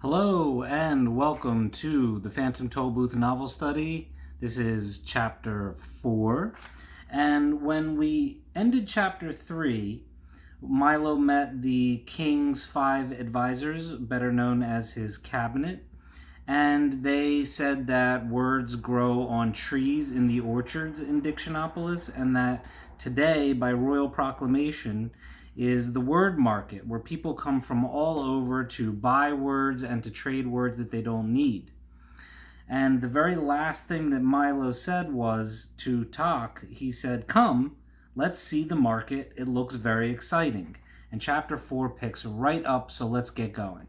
Hello and welcome to the Phantom Tollbooth novel study. This is chapter 4. And when we ended chapter 3, Milo met the king's 5 advisors, better known as his cabinet. And they said that words grow on trees in the orchards in Dictionopolis, and that today, by royal proclamation, is the word market, where people come from all over to buy words and to trade words that they don't need. And the very last thing that Milo said was to Talk, he said, "Come, let's see the market. It looks very exciting." And chapter 4 picks right up, so let's get going.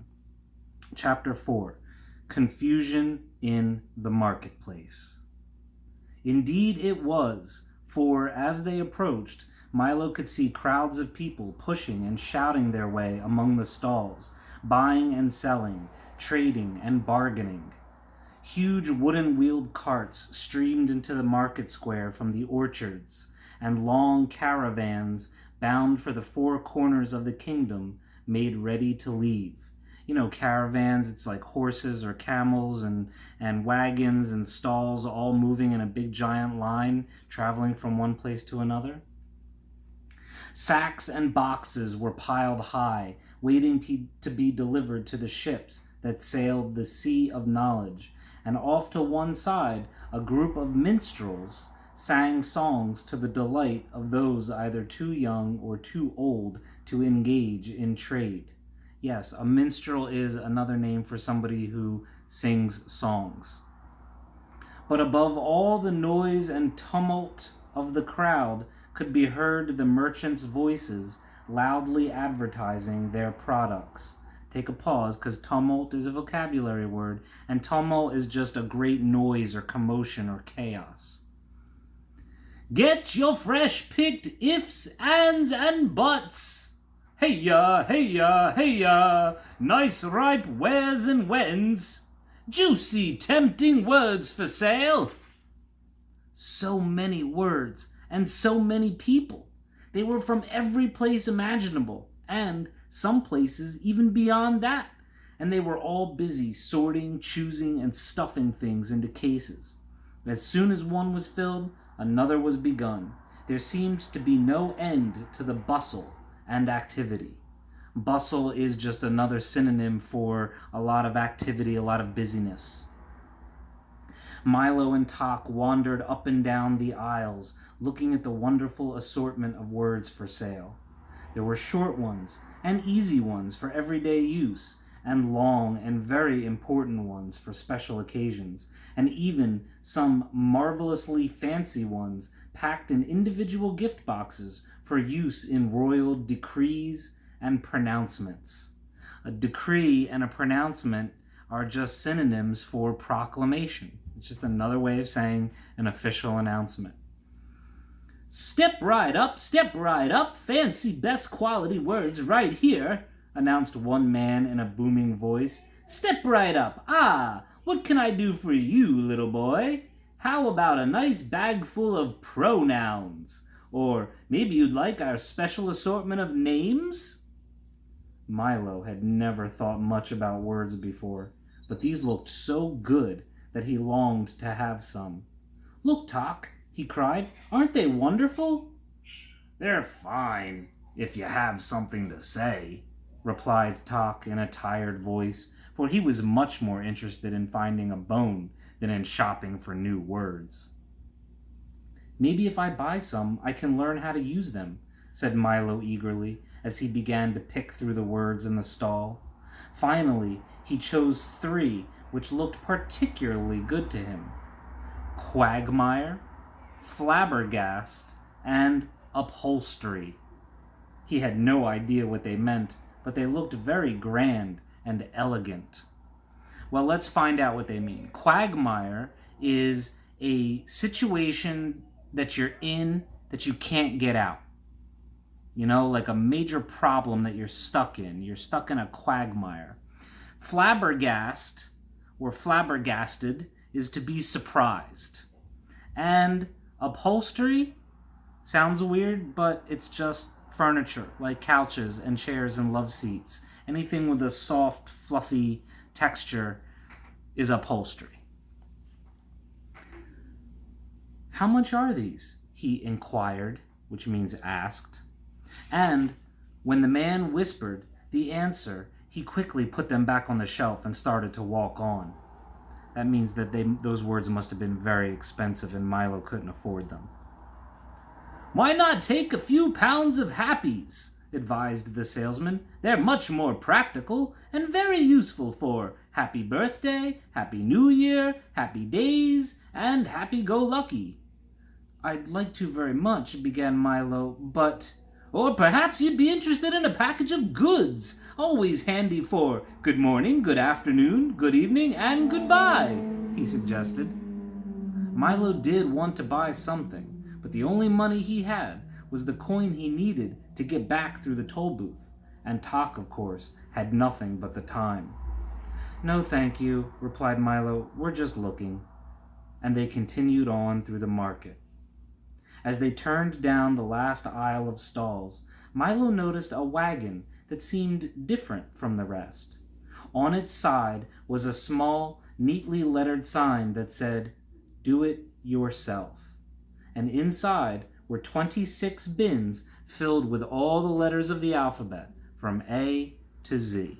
Chapter 4, Confusion in the Marketplace. Indeed it was, for as they approached, Milo could see crowds of people pushing and shouting their way among the stalls, buying and selling, trading and bargaining. Huge wooden-wheeled carts streamed into the market square from the orchards, and long caravans bound for the 4 corners of the kingdom made ready to leave. You know, caravans, it's like horses or camels and wagons and stalls all moving in a big giant line, traveling from one place to another. Sacks and boxes were piled high, waiting to be delivered to the ships that sailed the sea of knowledge, and off to one side a group of minstrels sang songs to the delight of those either too young or too old to engage in trade. Yes, a minstrel is another name for somebody who sings songs. But above all the noise and tumult of the crowd could be heard the merchants' voices loudly advertising their products. Take a pause, because tumult is a vocabulary word, and tumult is just a great noise or commotion or chaos. "Get your fresh-picked ifs, ands, and buts. Hey-ya, hey-ya, hey-ya, nice ripe wares and wens. Juicy, tempting words for sale." So many words, and so many people. They were from every place imaginable, and some places even beyond that, and they were all busy sorting, choosing, and stuffing things into cases. As soon as one was filled, another was begun. There seemed to be no end to the bustle and activity. Bustle is just another synonym for a lot of activity, a lot of busyness. Milo and Talk wandered up and down the aisles, looking at the wonderful assortment of words for sale. There were short ones and easy ones for everyday use, and long and very important ones for special occasions, and even some marvelously fancy ones packed in individual gift boxes for use in royal decrees and pronouncements. A decree and a pronouncement are just synonyms for proclamation. It's just another way of saying an official announcement. Step right up, fancy best quality words right here," announced one man in a booming voice. "Step right up. Ah, what can I do for you, little boy? How about a nice bag full of pronouns? Or maybe you'd like our special assortment of names?" Milo had never thought much about words before, but these looked so good that he longed to have some. "Look, Talk," he cried, "aren't they wonderful?" "They're fine, if you have something to say," replied Talk in a tired voice, for he was much more interested in finding a bone than in shopping for new words. "Maybe if I buy some, I can learn how to use them," said Milo eagerly, as he began to pick through the words in the stall. Finally, he chose 3 which looked particularly good to him: quagmire, flabbergasted, and upholstery. He had no idea what they meant, but they looked very grand and elegant. Well, let's find out what they mean. Quagmire is a situation that you're in that you can't get out. You know, like a major problem that you're stuck in. You're stuck in a quagmire. Flabbergasted or flabbergasted is to be surprised. And upholstery sounds weird, but it's just furniture, like couches and chairs and love seats. Anything with a soft, fluffy texture is upholstery. "How much are these?" he inquired, which means asked. And when the man whispered the answer, he quickly put them back on the shelf and started to walk on. That means that those words must have been very expensive and Milo couldn't afford them. "Why not take a few pounds of happies?" advised the salesman. "They're much more practical and very useful for happy birthday, happy new year, happy days, and happy-go-lucky." "I'd like to very much," began Milo, "but—" "Or perhaps you'd be interested in a package of goods, always handy for good morning, good afternoon, good evening, and goodbye," he suggested. Milo did want to buy something, but the only money he had was the coin he needed to get back through the toll booth, and Tock, of course, had nothing but the time. "No, thank you," replied Milo. "We're just looking." And they continued on through the market. As they turned down the last aisle of stalls, Milo noticed a wagon that seemed different from the rest. On its side was a small, neatly lettered sign that said, "Do it yourself." And inside were 26 bins filled with all the letters of the alphabet, from A to Z.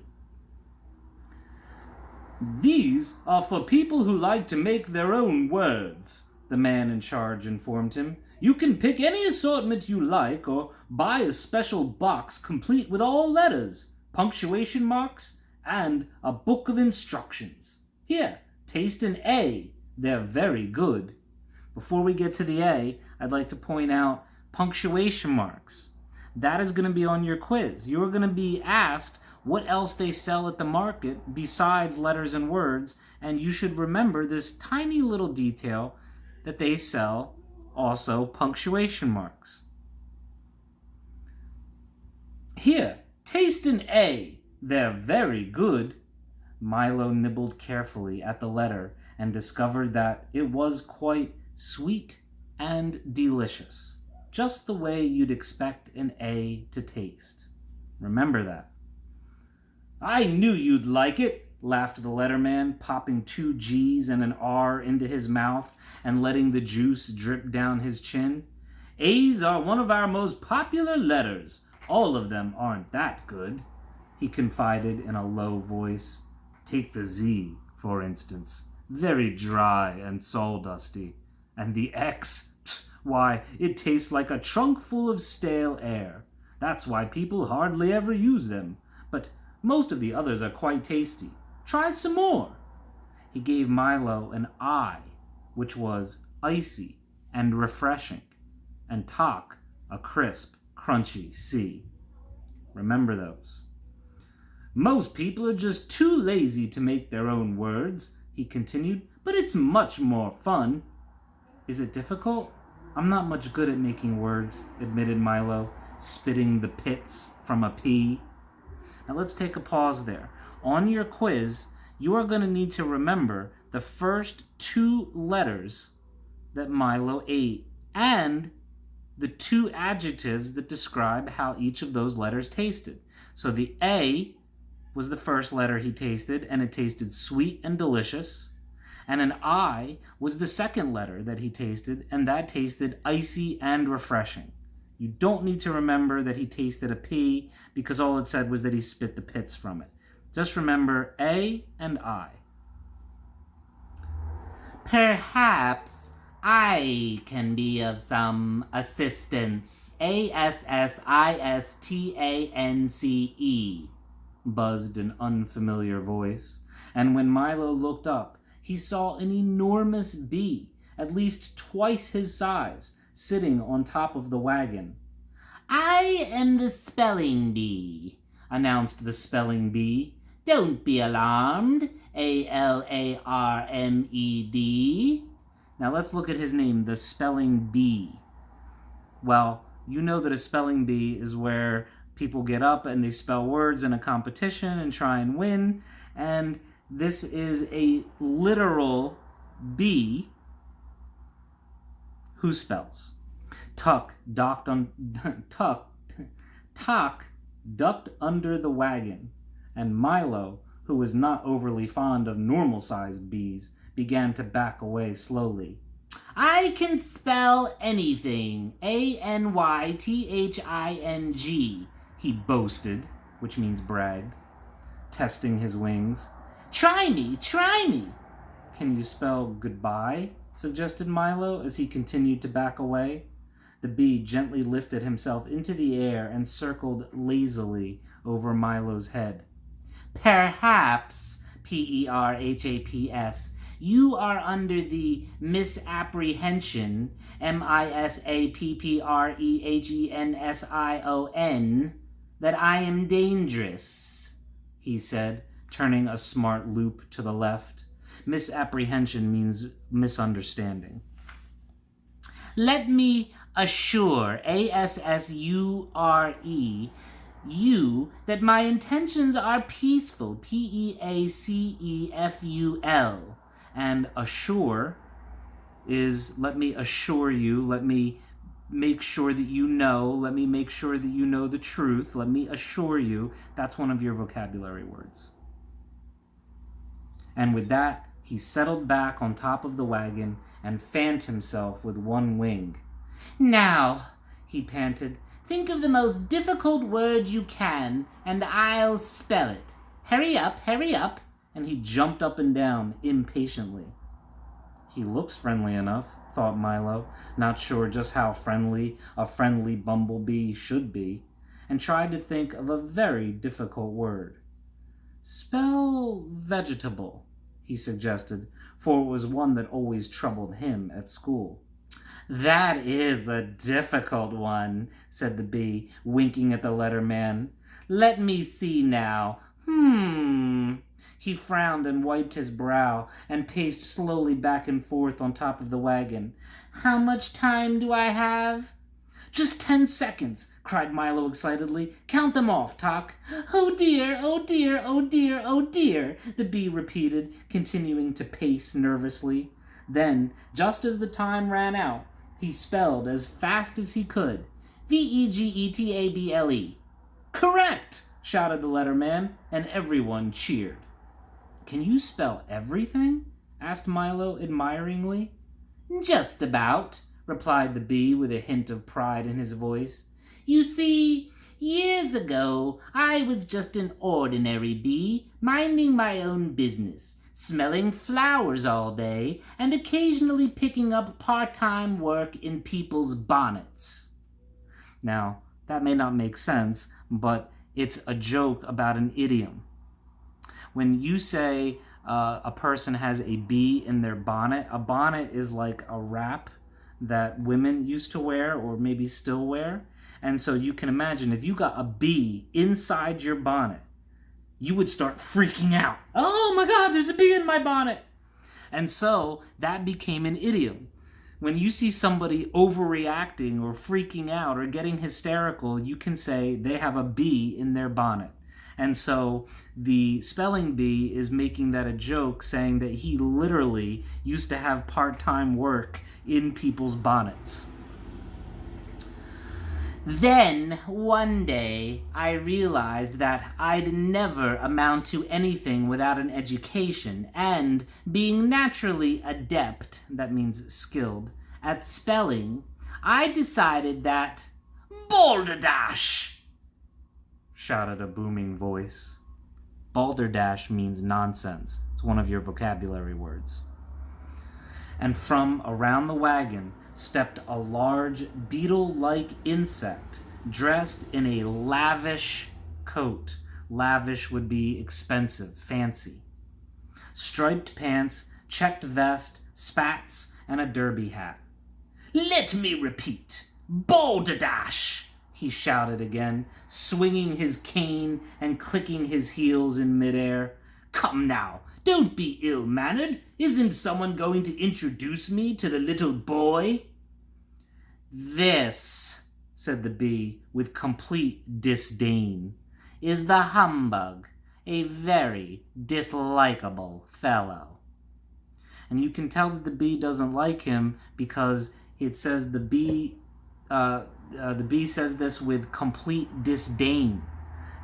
"These are for people who like to make their own words," the man in charge informed him. "You can pick any assortment you like or buy a special box complete with all letters, punctuation marks, and a book of instructions. Here, taste an A. They're very good." Before we get to the A, I'd like to point out punctuation marks. That is going to be on your quiz. You're going to be asked what else they sell at the market besides letters and words, and you should remember this tiny little detail that they sell also punctuation marks. "Here, taste an A. They're very good." Milo nibbled carefully at the letter and discovered that it was quite sweet and delicious, just the way you'd expect an A to taste. Remember that. "I knew you'd like it," laughed the letterman, popping 2 G's and an R into his mouth and letting the juice drip down his chin. "A's are one of our most popular letters. All of them aren't that good," he confided in a low voice. "Take the Z, for instance. Very dry and sawdusty. And the X, why, it tastes like a trunk full of stale air. That's why people hardly ever use them. But most of the others are quite tasty. Try some more." He gave Milo an I, which was icy and refreshing, and Tock a crisp, crunchy C. Remember those. "Most people are just too lazy to make their own words," he continued, "but it's much more fun." "Is it difficult? I'm not much good at making words," admitted Milo, spitting the pits from a P. Now let's take a pause there. On your quiz, you are going to need to remember the first 2 letters that Milo ate and the 2 adjectives that describe how each of those letters tasted. So the A was the first letter he tasted, and it tasted sweet and delicious. And an I was the second letter that he tasted, and that tasted icy and refreshing. You don't need to remember that he tasted a P, because all it said was that he spit the pits from it. Just remember A and I. "Perhaps I can be of some assistance. ASSISTANCE, buzzed an unfamiliar voice. And when Milo looked up, he saw an enormous bee, at least twice his size, sitting on top of the wagon. "I am the spelling bee," announced the spelling bee. "Don't be alarmed. ALARMED. Now let's look at his name, the spelling bee. Well, you know that a spelling bee is where people get up and they spell words in a competition and try and win, and this is a literal bee who spells. Tock ducked under the wagon, and Milo who was not overly fond of normal-sized bees, began to back away slowly. "I can spell anything, Anything, he boasted, which means bragged, testing his wings. Try me! Can you spell goodbye? Suggested Milo as he continued to back away. The bee gently lifted himself into the air and circled lazily over Milo's head. Perhaps, Perhaps, you are under the misapprehension, Missapprehension, that I am dangerous, he said, turning a smart loop to the left. Misapprehension means misunderstanding. Let me assure, Assure, you that my intentions are peaceful, Peaceful, and assure is let me assure you, let me make sure that you know, let me make sure that you know the truth, let me assure you. That's one of your vocabulary words. And with that, he settled back on top of the wagon and fanned himself with one wing. Now, he panted, think of the most difficult word you can, and I'll spell it. Hurry up, and he jumped up and down impatiently. He looks friendly enough, thought Milo, not sure just how friendly a friendly bumblebee should be, and tried to think of a very difficult word. Spell vegetable, he suggested, for it was one that always troubled him at school. That is a difficult one, said the bee, winking at the letter man. Let me see now. He frowned and wiped his brow and paced slowly back and forth on top of the wagon. How much time do I have? Just 10 seconds, cried Milo excitedly. Count them off, Tock. Oh dear, the bee repeated, continuing to pace nervously. Then, just as the time ran out, he spelled as fast as he could, Vegetable. Correct, shouted the letterman, and everyone cheered. Can you spell everything? Asked Milo admiringly. Just about, replied the bee with a hint of pride in his voice. You see, years ago, I was just an ordinary bee, minding my own business, smelling flowers all day, and occasionally picking up part-time work in people's bonnets. Now, that may not make sense, but it's a joke about an idiom. When you say a person has a bee in their bonnet, a bonnet is like a wrap that women used to wear or maybe still wear. And so you can imagine if you got a bee inside your bonnet, you would start freaking out. Oh my God, there's a bee in my bonnet. And so that became an idiom. When you see somebody overreacting or freaking out or getting hysterical, you can say they have a bee in their bonnet. And so the spelling bee is making that a joke, saying that he literally used to have part-time work in people's bonnets. Then, one day, I realized that I'd never amount to anything without an education, and being naturally adept, that means skilled, at spelling, I decided that balderdash, shouted a booming voice. Balderdash means nonsense. It's one of your vocabulary words. And from around the wagon stepped a large beetle-like insect dressed in a lavish coat. Lavish would be expensive, fancy. Striped pants, checked vest, spats, and a derby hat. Let me repeat, balderdash, he shouted again, swinging his cane and clicking his heels in midair. Come now, don't be ill-mannered. Isn't someone going to introduce me to the little boy? This, said the bee with complete disdain, is the Humbug, a very dislikable fellow. And you can tell that the bee doesn't like him because it says the bee says this with complete disdain.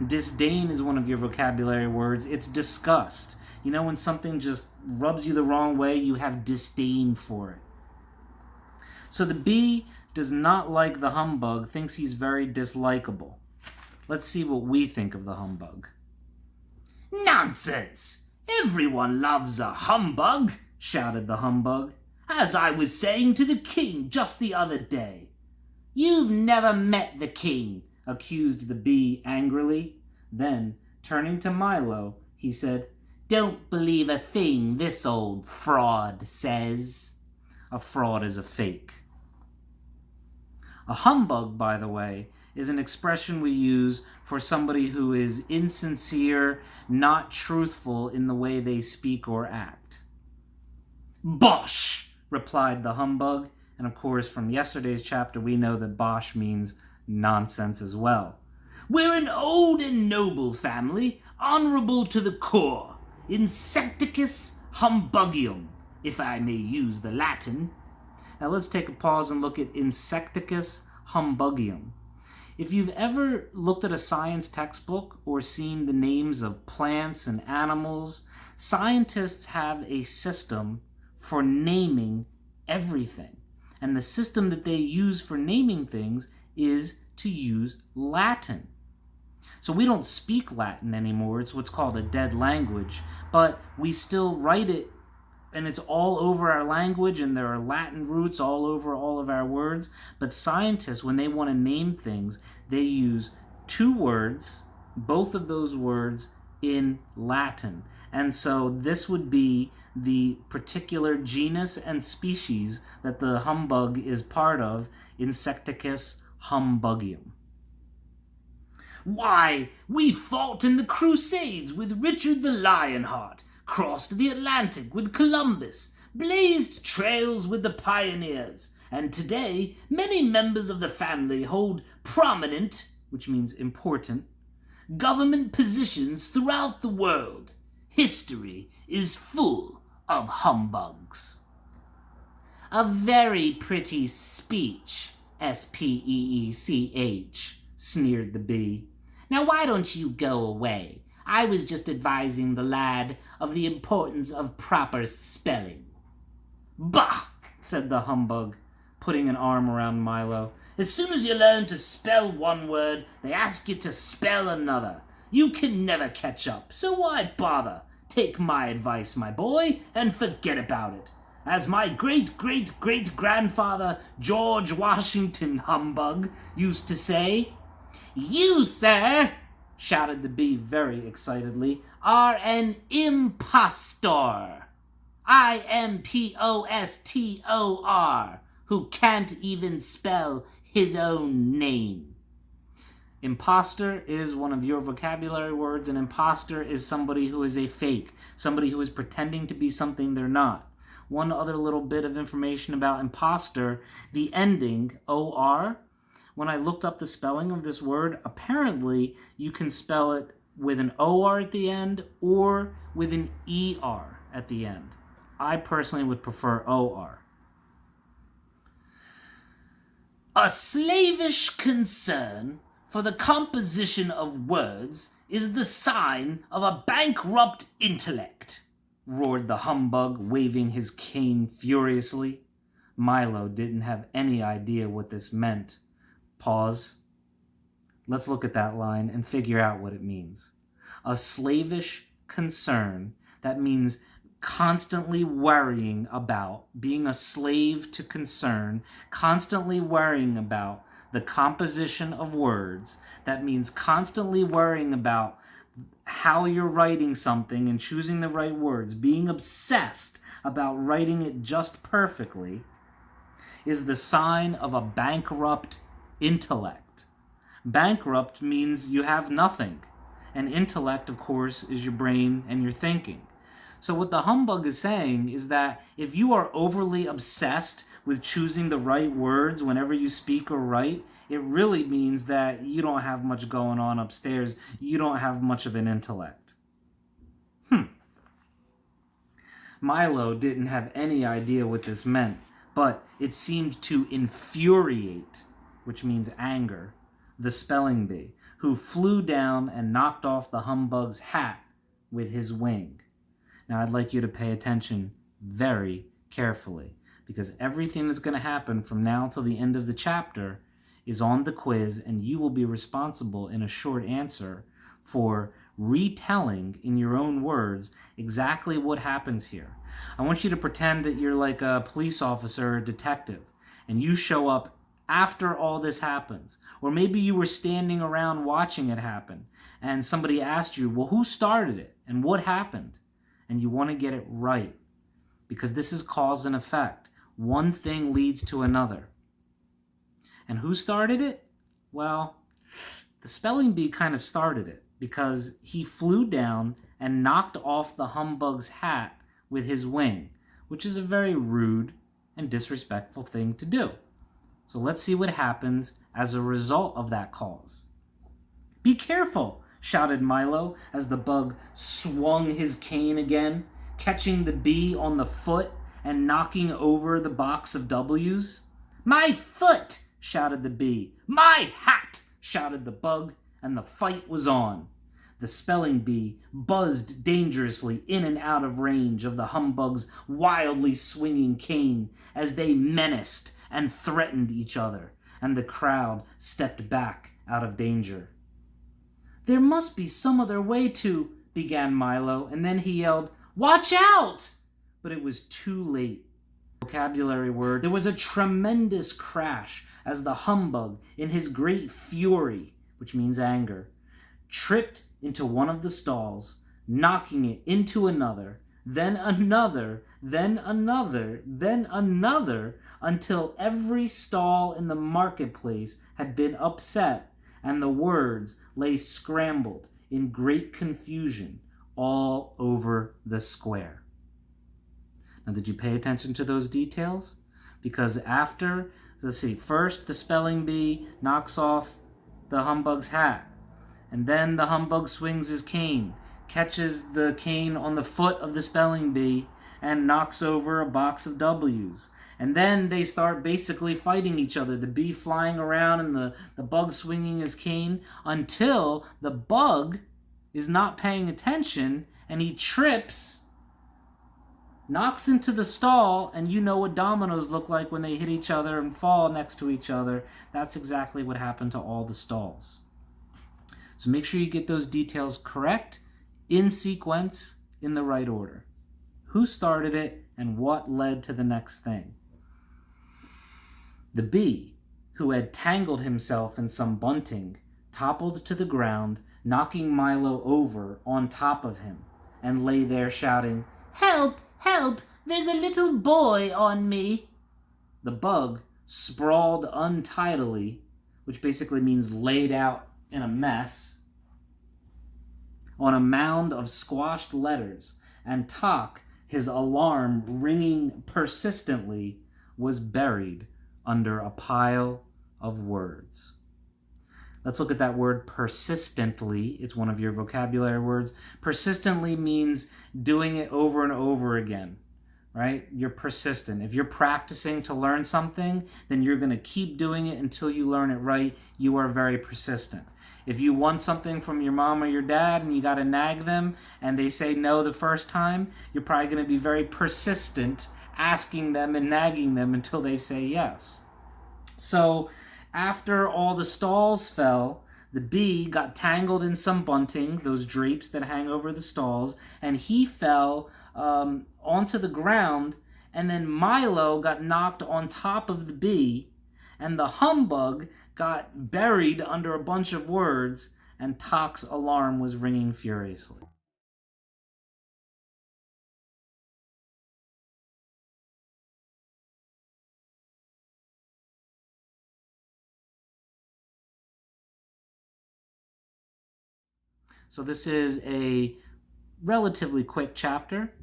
Disdain is one of your vocabulary words. It's disgust. You know, when something just rubs you the wrong way, you have disdain for it. So the bee does not like the humbug, thinks he's very dislikable. Let's see what we think of the humbug. Nonsense! Everyone loves a humbug, shouted the humbug, as I was saying to the king just the other day. You've never met the king, accused the bee angrily. Then, turning to Milo, he said, Don't believe a thing this old fraud says. A fraud is a fake. A humbug, by the way, is an expression we use for somebody who is insincere, not truthful in the way they speak or act. Bosh! Replied the humbug, and of course from yesterday's chapter we know that bosh means nonsense as well. We're an old and noble family, honorable to the core, Insectius Humbugium, if I may use the Latin. Now let's take a pause and look at Insectius Humbugium. If you've ever looked at a science textbook or seen the names of plants and animals, scientists have a system for naming everything. And the system that they use for naming things is to use Latin. So we don't speak Latin anymore. It's what's called a dead language. But we still write it, and it's all over our language, and there are Latin roots all over all of our words. But scientists, when they want to name things, they use two words, both of those words in Latin. And so this would be the particular genus and species that the humbug is part of, Insecticus Humbugium. Why, we fought in the Crusades with Richard the Lionheart, crossed the Atlantic with Columbus, blazed trails with the pioneers, and today many members of the family hold prominent, which means important, government positions throughout the world. History is full of humbugs. A very pretty speech, S-P-E-E-C-H, sneered the bee. Now why don't you go away? I was just advising the lad of the importance of proper spelling. Bah, said the humbug, putting an arm around Milo. As soon as you learn to spell one word, they ask you to spell another. You can never catch up, so why bother? Take my advice, my boy, and forget about it. As my great-great-great-grandfather George Washington Humbug used to say, "You, sir," shouted the bee very excitedly, "are an impostor. I-M-P-O-S-T-O-R, who can't even spell his own name." Imposter is one of your vocabulary words. An imposter is somebody who is a fake, somebody who is pretending to be something they're not. One other little bit of information about imposter, the ending, O-R, when I looked up the spelling of this word, apparently you can spell it with an O-R at the end or with an E-R at the end. I personally would prefer O-R. A slavish concern for the composition of words is the sign of a bankrupt intellect, roared the humbug, waving his cane furiously. Milo didn't have any idea what this meant. Pause. Let's look at that line and figure out what it means. A slavish concern, that means constantly worrying about, being a slave to concern, constantly worrying about the composition of words. That means constantly worrying about how you're writing something and choosing the right words, being obsessed about writing it just perfectly, is the sign of a bankrupt intellect. Bankrupt means you have nothing. And intellect, of course, is your brain and your thinking. So what the humbug is saying is that if you are overly obsessed with choosing the right words whenever you speak or write, it really means that you don't have much going on upstairs. You don't have much of an intellect. Milo didn't have any idea what this meant, but it seemed to infuriate, which means anger, the spelling bee, who flew down and knocked off the humbug's hat with his wing. Now I'd like you to pay attention very carefully, because everything that's going to happen from now till the end of the chapter is on the quiz, and you will be responsible in a short answer for retelling in your own words exactly what happens here. I want you to pretend that you're like a police officer or a detective, and you show up after all this happens. Or maybe you were standing around watching it happen, and somebody asked you, well, who started it and what happened? And you want to get it right, because this is cause and effect. One thing leads to another. And who started it? Well, the spelling bee kind of started it, because he flew down and knocked off the humbug's hat with his wing, which is a very rude and disrespectful thing to do. So let's see what happens as a result of that cause. "Be careful," shouted Milo as the bug swung his cane again, catching the bee on the foot and knocking over the box of W's. "My foot!" shouted the bee. "My hat!" shouted the bug, and the fight was on. The spelling bee buzzed dangerously in and out of range of the humbug's wildly swinging cane as they menaced and threatened each other, and the crowd stepped back out of danger. "There must be some other way to," began Milo, and then he yelled, "Watch out!" But it was too late. Vocabulary word. There was a tremendous crash as the humbug, in his great fury, which means anger, tripped into one of the stalls, knocking it into another, then another, then another, then another, until every stall in the marketplace had been upset, and the words lay scrambled in great confusion all over the square. Now, did you pay attention to those details? Because after, let's see, first the spelling bee knocks off the humbug's hat, and then the humbug swings his cane, catches the cane on the foot of the spelling bee, and knocks over a box of W's. And then they start basically fighting each other, the bee flying around and the bug swinging his cane, until the bug is not paying attention and he trips, knocks into the stall, and you know what dominoes look like when they hit each other and fall next to each other. That's exactly what happened to all the stalls. So make sure you get those details correct, in sequence, in the right order. Who started it and what led to the next thing? The bee, who had tangled himself in some bunting, toppled to the ground, knocking Milo over on top of him, and lay there shouting, "Help! Help! There's a little boy on me!" The bug sprawled untidily, which basically means laid out in a mess, on a mound of squashed letters, and Tok, his alarm ringing persistently, was buried under a pile of words. Let's look at that word persistently. It's one of your vocabulary words. Persistently means doing it over and over again, right? You're persistent. If you're practicing to learn something, then you're going to keep doing it until you learn it right. You are very persistent. If you want something from your mom or your dad and you got to nag them and they say no the first time, you're probably going to be very persistent asking them and nagging them until they say yes. So after all the stalls fell, the bee got tangled in some bunting, those drapes that hang over the stalls, and he fell onto the ground, and then Milo got knocked on top of the bee, and the humbug got buried under a bunch of words, and Tok's alarm was ringing furiously. So this is a relatively quick chapter.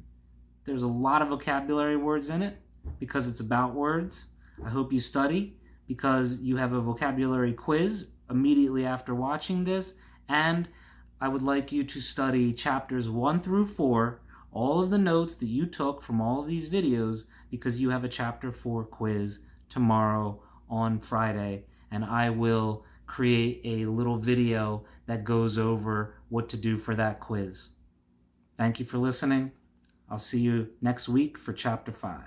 There's a lot of vocabulary words in it because it's about words. I hope you study because you have a vocabulary quiz immediately after watching this, and I would like you to study chapters 1 through 4, all of the notes that you took from all of these videos, because you have a chapter 4 quiz tomorrow on Friday, and I will create a little video that goes over what to do for that quiz. Thank you for listening. I'll see you next week for Chapter 5.